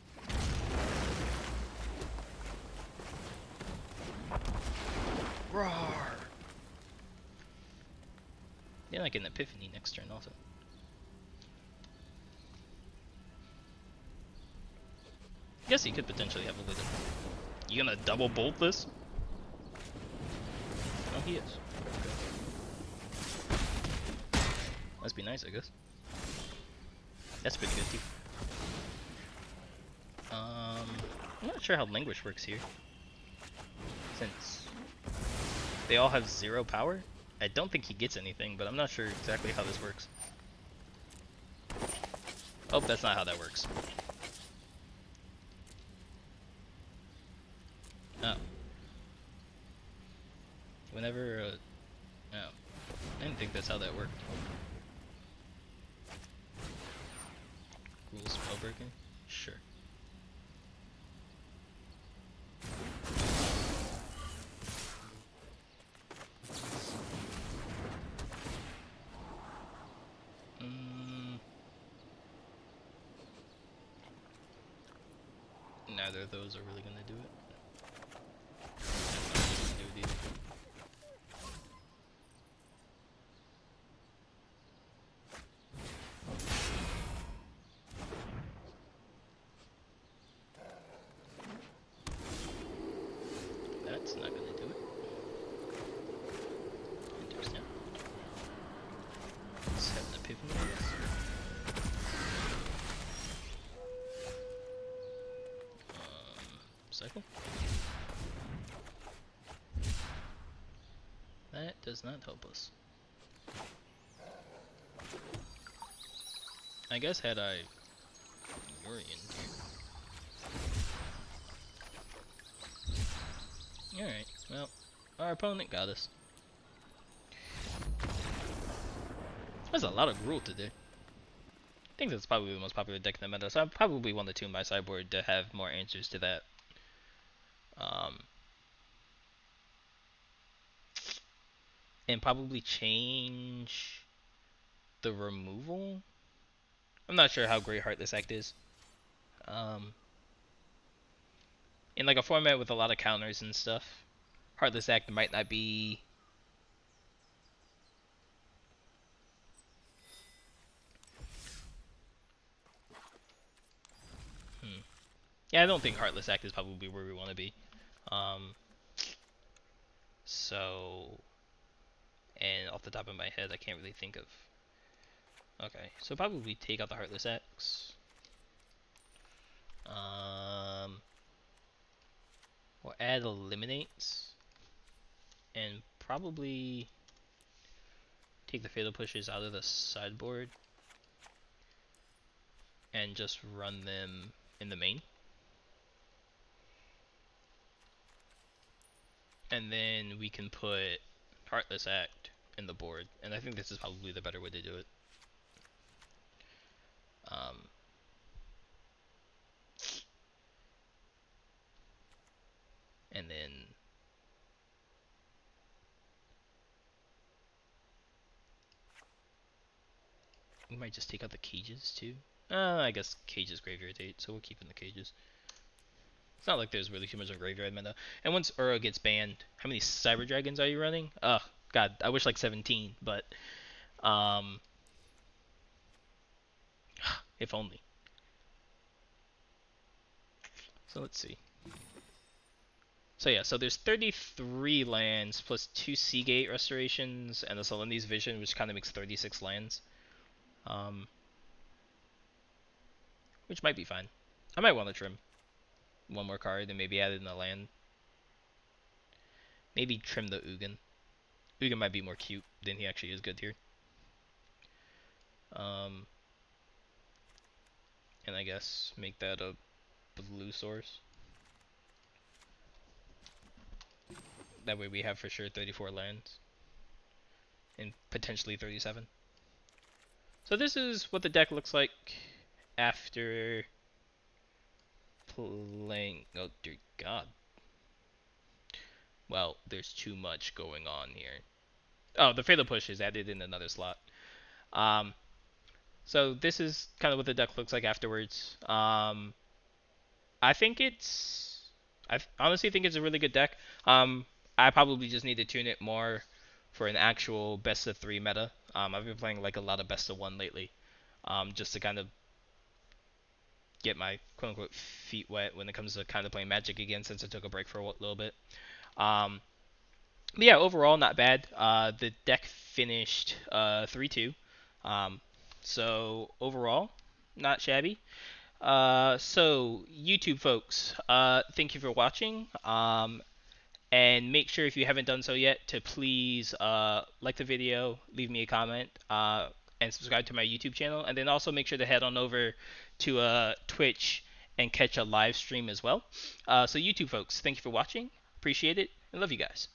Roar! Then I get an Epiphany next turn also. I guess he could potentially have a little. You gonna double bolt this? Oh, he is. Okay. Must be nice, I guess. That's pretty good too. I'm not sure how Languish works here. Since they all have 0 power, I don't think he gets anything, but I'm not sure exactly how this works. Oh, that's not how that works. Oh. Whenever, oh. I didn't think that's how that worked. Rules spellbreaking? Sure. Neither of those are really gonna do it. That's not really gonna do it either. That's not gonna do it. Interesting. Let's have an Epiphany, I guess. Cycle? That does not help us. I guess had I Orient here. Alright, well, our opponent got us. That's a lot of Gruul today. I think that's probably the most popular deck in the meta, so I probably want to tune my sideboard to have more answers to that. And probably change the removal. I'm not sure how great Heartless Act is. In like a format with a lot of counters and stuff, Heartless Act might not be. Yeah, I don't think Heartless Act is probably where we want to be. Um, so, and off the top of my head, I can't really think of. Okay, so probably take out the Heartless Acts. Or add Eliminates, and probably take the Fatal Pushes out of the sideboard and just run them in the main. And then we can put Heartless Act in the board, and I think this is probably the better way to do it. And then we might just take out the cages too. I guess cages graveyard 8, so we'll keep in the cages. It's not like there's really too much of graveyard meta. And once Uro gets banned, how many Cyber Dragons are you running? Ugh, God, I wish like 17, but if only. So let's see. So yeah, so there's 33 lands plus 2 Seagate restorations and a Solenni's Vision, which kind of makes 36 lands. Which might be fine. I might want to trim one more card and maybe add in a land. Maybe trim the Ugin. Ugin might be more cute than he actually is good here. And I guess make that a blue source. That way we have for sure 34 lands. And potentially 37. So this is what the deck looks like after playing. Oh dear God. Well, there's too much going on here. Oh, the fatal push is added in another slot. Um, so this is kind of what the deck looks like afterwards. I think it's. I honestly think it's a really good deck. I probably just need to tune it more for an actual best of three meta. I've been playing like a lot of best of one lately, just to kind of get my quote unquote feet wet when it comes to kind of playing Magic again since I took a break for a little bit. Um, but yeah, overall not bad. The deck finished 3-2. Um, so overall, not shabby. So YouTube folks, thank you for watching. And make sure if you haven't done so yet to please like the video, leave me a comment, and subscribe to my YouTube channel. And then also make sure to head on over to Twitch and catch a live stream as well. So YouTube folks, thank you for watching. Appreciate it and love you guys.